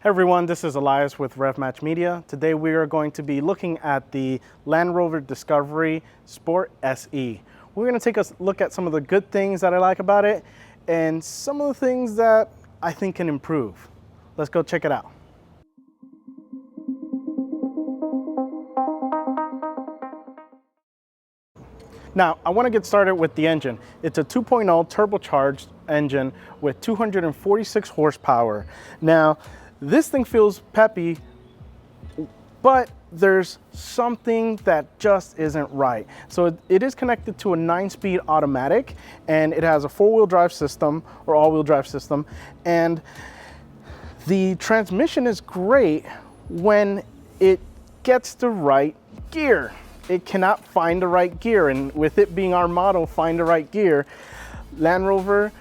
Hey everyone, this is Elias with RevMatch Media. Today we are going to be looking at the Land Rover Discovery Sport SE. We're going to take a look at some of the good things that I like about it and some of the things that I think can improve. Let's go check it out. Now, I want to get started with the engine. It's a 2.0 turbocharged engine with 246 horsepower. Now, this thing feels peppy, but there's something that just isn't right. So it is connected to a 9-speed automatic, and it has a 4-wheel drive system or all-wheel drive system. And the transmission is great when it gets the right gear. It cannot find the right gear, and with it being our motto, find the right gear, Land Rover,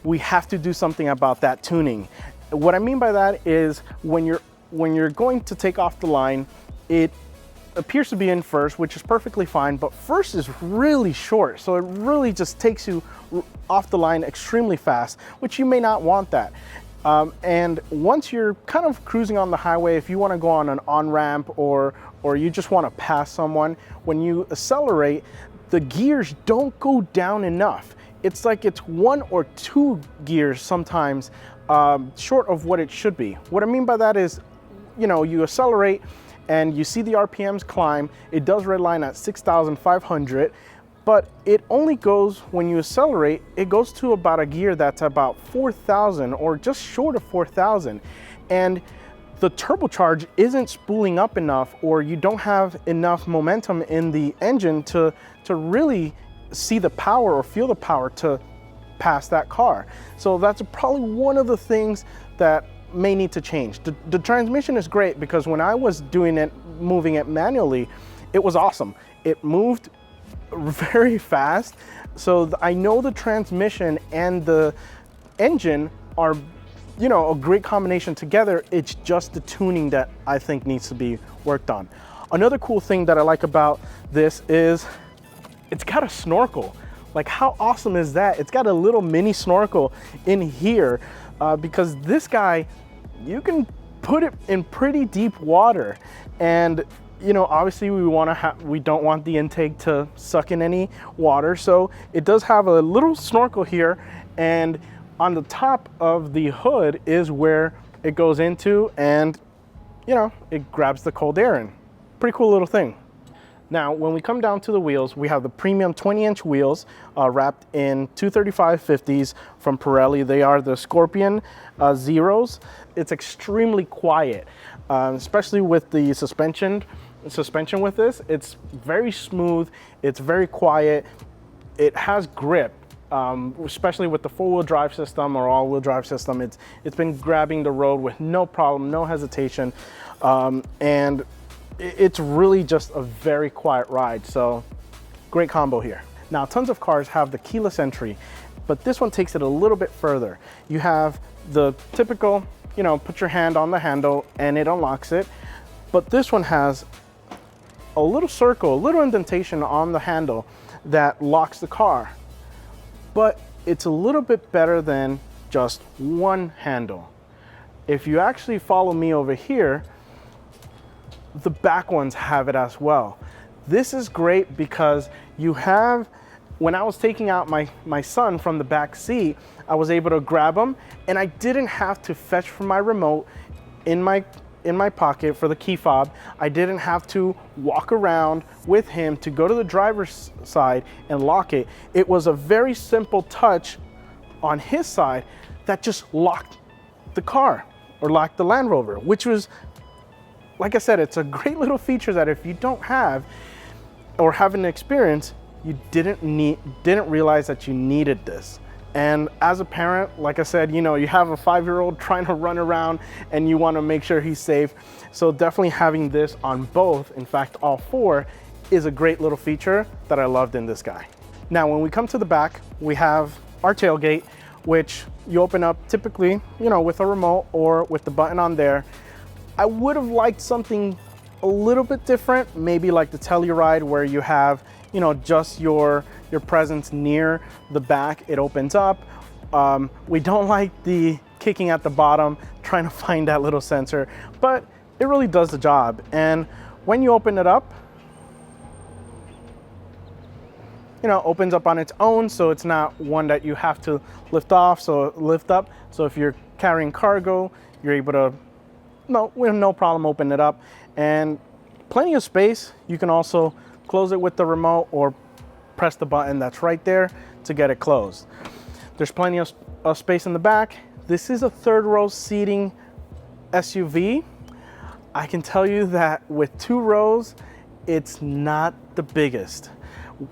we have to do something about that tuning. What I mean by that is when you're going to take off the line, it appears to be in first, which is perfectly fine, but first is really short, so it really just takes you off the line extremely fast, which you may not want that. And once you're kind of cruising on the highway, if you want to go on an on-ramp or you just want to pass someone, when you accelerate, the gears don't go down enough. It's like it's 1 or 2 gears sometimes short of what it should be. What I mean by that is, you know, you accelerate and you see the RPMs climb. It does redline at 6,500, but it only goes, when you accelerate, it goes to about a gear that's about 4,000 or just short of 4,000. And the turbocharge isn't spooling up enough, or you don't have enough momentum in the engine to really see the power or feel the power to pass that car. So that's probably one of the things that may need to change. The transmission is great because when I was doing it, moving it manually, it was awesome. It moved very fast. So I know the transmission and the engine are, you know, a great combination together. It's just the tuning that I think needs to be worked on. Another cool thing that I like about this is it's got a snorkel. Like, how awesome is that? It's got a little mini snorkel in here because this guy, you can put it in pretty deep water. And, you know, obviously we don't want the intake to suck in any water. So it does have a little snorkel here, and on the top of the hood is where it goes into, and, you know, it grabs the cold air in. Pretty cool little thing. Now, when we come down to the wheels, we have the premium 20-inch wheels wrapped in 235/50s from Pirelli. They are the Scorpion Zeros. It's extremely quiet, especially with the suspension with this. It's very smooth. It's very quiet. It has grip, especially with the 4-wheel drive system or all-wheel drive system. It's been grabbing the road with no problem, no hesitation, and it's really just a very quiet ride. So great combo here. Now, tons of cars have the keyless entry, but this one takes it a little bit further. You have the typical, you know, put your hand on the handle and it unlocks it, but this one has a little circle, a little indentation on the handle that locks the car. But it's a little bit better than just one handle. If you actually follow me over here, the back ones have it as well. This is great because you have, when I was taking out my son from the back seat, I was able to grab him, and I didn't have to fetch from my remote in my pocket for the key fob. I didn't have to walk around with him to go to the driver's side and lock it. It was a very simple touch on his side that just locked the car, or locked the Land Rover, which was, like I said, it's a great little feature that if you don't have or haven't experienced, you didn't realize that you needed this. And as a parent, like I said, you know, you have a 5-year-old trying to run around and you want to make sure he's safe. So definitely having this on both, in fact, all 4, is a great little feature that I loved in this guy. Now, when we come to the back, we have our tailgate, which you open up typically, you know, with a remote or with the button on there. I would have liked something a little bit different, maybe like the Telluride, where you have, you know, just your presence near the back, it opens up. We don't like the kicking at the bottom. trying to find that little sensor, but it really does the job. And when you open it up, you know, opens up on its own, so it's not one that you have to lift off, so lift up. So if you're carrying cargo, you're able to, with no problem, open it up. And plenty of space. You can also close it with the remote or press the button that's right there to get it closed. There's plenty of space in the back. This is a third row seating SUV. I can tell you that with 2 rows, it's not the biggest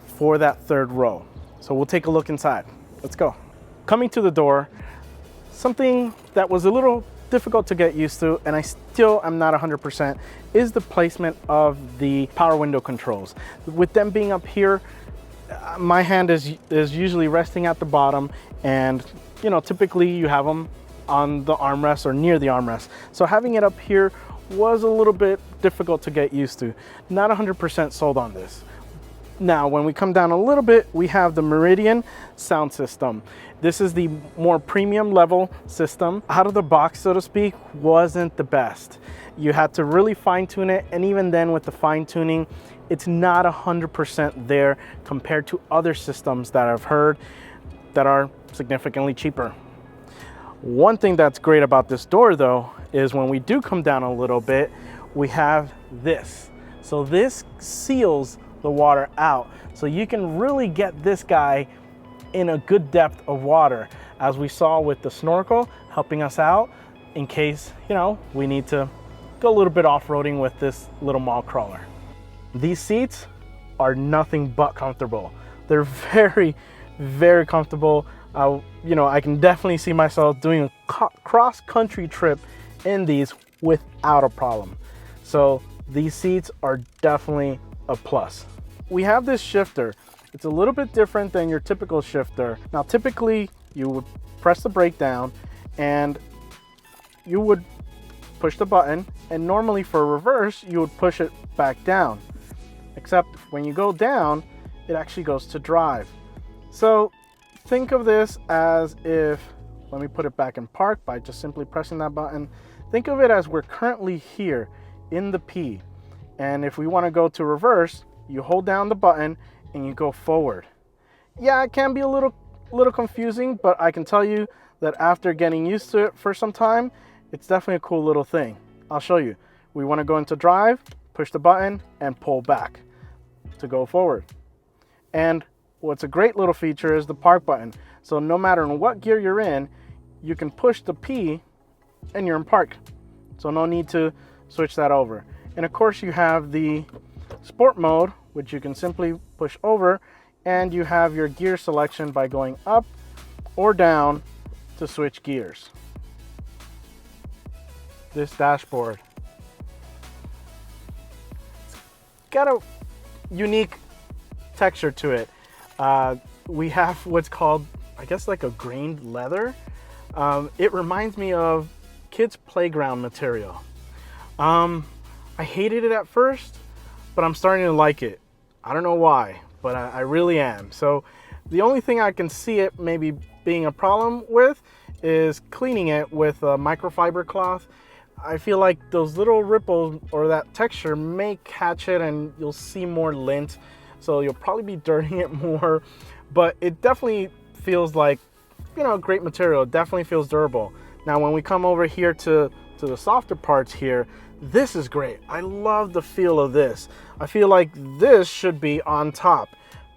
for that third row. So we'll take a look inside. Let's go. Coming to the door, something that was a little difficult to get used to, and I still am not 100%, is the placement of the power window controls. With them being up here, my hand is usually resting at the bottom, and you know, typically you have them on the armrest or near the armrest. So having it up here was a little bit difficult to get used to. Not 100% sold on this. Now, when we come down a little bit, we have the Meridian sound system. This is the more premium level system. Out of the box, so to speak, wasn't the best. You had to really fine tune it, and even then with the fine tuning, it's not 100% there compared to other systems that I've heard that are significantly cheaper. One thing that's great about this door though, is when we do come down a little bit, we have this. So this seals the water out. So you can really get this guy in a good depth of water, as we saw with the snorkel helping us out in case, you know, we need to go a little bit off-roading with this little mall crawler. These seats are nothing but comfortable. They're very, very comfortable. You know, I can definitely see myself doing a cross-country trip in these without a problem. So these seats are definitely a plus. We have this shifter. It's a little bit different than your typical shifter. Now, typically you would press the brake down and you would push the button, and normally for reverse, you would push it back down. Except when you go down, it actually goes to drive. So think of this as if, let me put it back in park by just simply pressing that button. Think of it as we're currently here in the P. And if we want to go to reverse, you hold down the button and you go forward. Yeah, it can be a little confusing, but I can tell you that after getting used to it for some time, it's definitely a cool little thing. I'll show you. We want to go into drive, push the button and pull back to go forward. And what's a great little feature is the park button. So no matter in what gear you're in, you can push the P and you're in park. So no need to switch that over. And of course you have the sport mode, which you can simply push over, and you have your gear selection by going up or down to switch gears. This dashboard, it's got a unique texture to it. We have what's called, I guess, like a grained leather. It reminds me of kids' playground material. I hated it at first, but I'm starting to like it. I don't know why, but I really am. So the only thing I can see it maybe being a problem with is cleaning it with a microfiber cloth. I feel like those little ripples or that texture may catch it and you'll see more lint. So you'll probably be dirtying it more, but it definitely feels like, you know, great material. It definitely feels durable. Now, when we come over here to the softer parts here, this is great. I love the feel of this. I feel like this should be on top,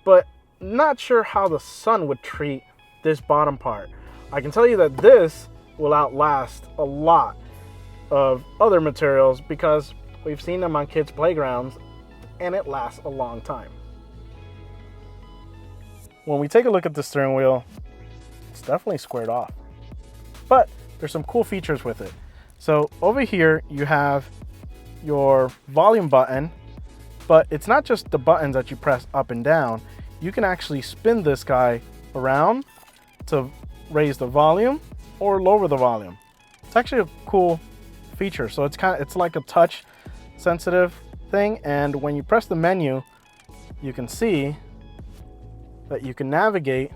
but not sure how the sun would treat this bottom part. I can tell you that this will outlast a lot of other materials because we've seen them on kids' playgrounds and it lasts a long time. When we take a look at the steering wheel, it's definitely squared off, but there's some cool features with it. So over here you have your volume button, but it's not just the buttons that you press up and down. You can actually spin this guy around to raise the volume or lower the volume. It's actually a cool feature. So it's like a touch sensitive thing, and when you press the menu, you can see that you can navigate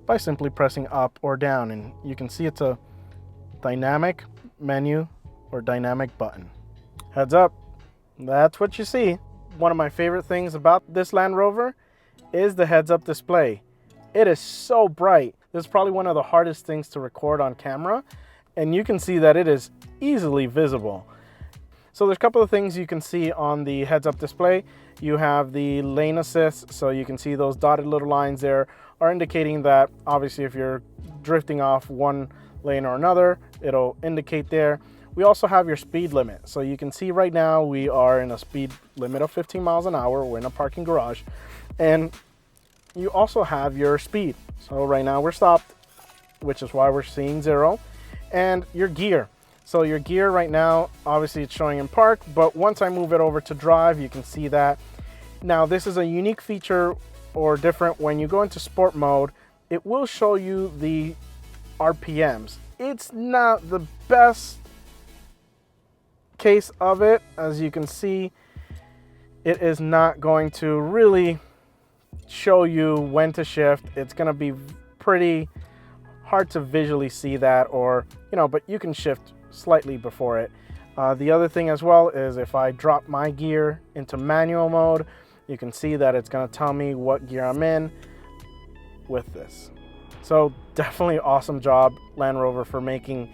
by simply pressing up or down, and you can see it's a dynamic menu or dynamic button. Heads up, that's what you see. One of my favorite things about this Land Rover is the heads-up display. It is so bright. This is probably one of the hardest things to record on camera, and you can see that it is easily visible. So there's a couple of things you can see on the heads-up display. You have the lane assist, so you can see those dotted little lines there are indicating that obviously if you're drifting off one lane or another, it'll indicate there. We also have your speed limit. So you can see right now we are in a speed limit of 15 miles an hour. We're in a parking garage. And you also have your speed. So right now we're stopped, which is why we're seeing 0. And your gear. So your gear right now, obviously it's showing in park, but once I move it over to drive, you can see that. Now this is a unique feature or different. When you go into sport mode, it will show you the RPMs. It's not the best case of it. As you can see, it is not going to really show you when to shift. It's going to be pretty hard to visually see that, or but you can shift slightly before it. The other thing as well is if I drop my gear into manual mode, you can see that it's going to tell me what gear I'm in with this. So definitely awesome job, Land Rover, for making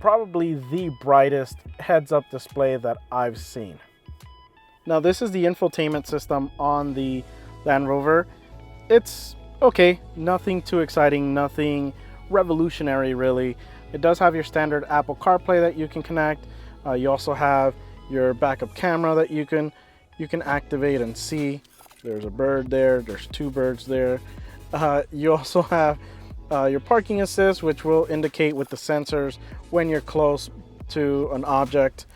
probably the brightest heads-up display that I've seen. Now this is the infotainment system on the Land Rover. It's okay, nothing too exciting, nothing revolutionary really. It does have your standard Apple CarPlay that you can connect. You also have your backup camera that you can activate and see. There's a bird there, there's 2 birds there. You also have your parking assist, which will indicate with the sensors when you're close to an object.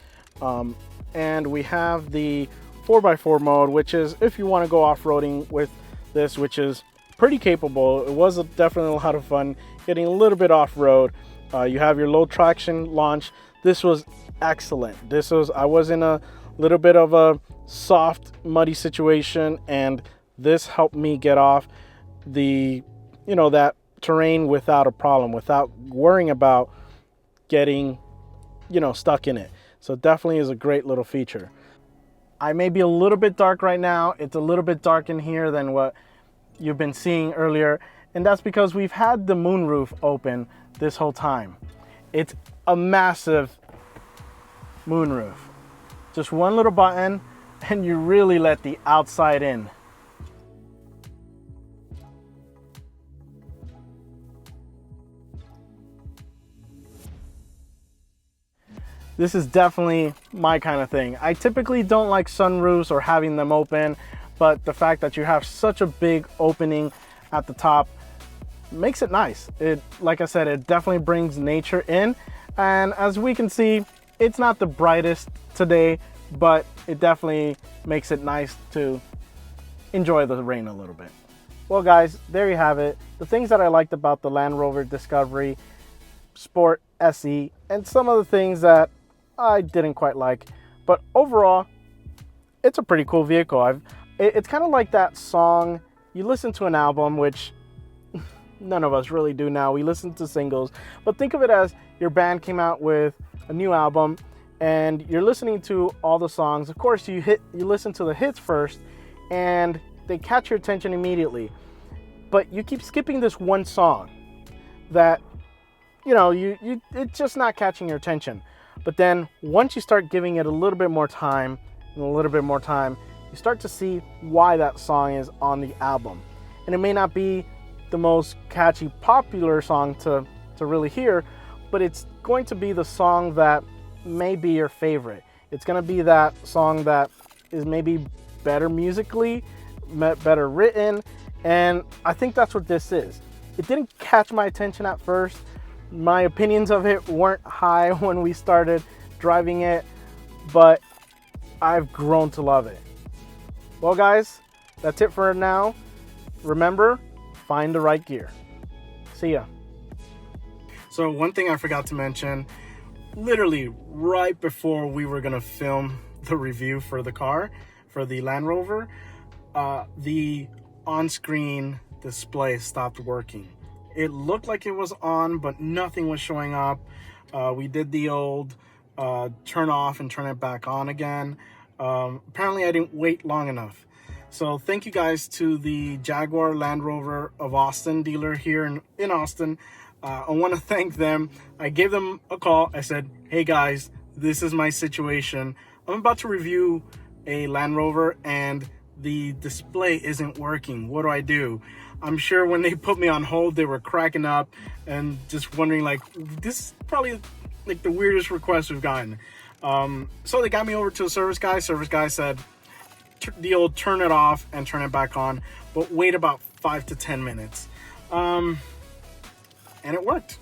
And we have the 4x4 mode, which is if you want to go off-roading with this, which is pretty capable. It was definitely a lot of fun getting a little bit off-road. You have your low traction launch. This was excellent. I was in a little bit of a soft, muddy situation, and this helped me get off the that terrain without a problem, without worrying about getting stuck in it. So definitely is a great little feature. I may be a little bit dark right now. It's a little bit dark in here than what you've been seeing earlier, and that's because we've had the moonroof open this whole time. It's a massive moonroof. Just one little button and you really let the outside in. This is definitely my kind of thing. I typically don't like sunroofs or having them open, but the fact that you have such a big opening at the top makes it nice. Like I said, it definitely brings nature in. And as we can see, it's not the brightest today, but it definitely makes it nice to enjoy the rain a little bit. Well guys, there you have it. The things that I liked about the Land Rover Discovery Sport SE, and some of the things that I didn't quite like. But overall, it's a pretty cool vehicle. It's kind of like that song, you listen to an album, which none of us really do now. We listen to singles, but think of it as your band came out with a new album and you're listening to all the songs. Of course, you listen to the hits first and they catch your attention immediately, but you keep skipping this one song that it's just not catching your attention. But then once you start giving it a little bit more time and a little bit more time, you start to see why that song is on the album. And it may not be the most catchy, popular song to really hear, but it's going to be the song that may be your favorite. It's going to be that song that is maybe better musically, better written, and I think that's what this is. It didn't catch my attention at first. My opinions of it weren't high when we started driving it, but I've grown to love it. Well guys, that's it for now. Remember, find the right gear. See ya. So one thing I forgot to mention, literally right before we were gonna film the review for the car, for the Land Rover, the on-screen display stopped working. It looked like it was on, but nothing was showing up. We did the old turn off and turn it back on again. Apparently I didn't wait long enough. So thank you guys to the Jaguar Land Rover of Austin dealer here in Austin. I want to thank them. I gave them a call. I said, hey guys, this is my situation. I'm about to review a Land Rover and the display isn't working. What do I do? I'm sure when they put me on hold, they were cracking up and just wondering, like, this is probably like the weirdest request we've gotten. So they got me over to a service guy. Service guy said, the old turn it off and turn it back on, but wait about 5 to 10 minutes. And it worked.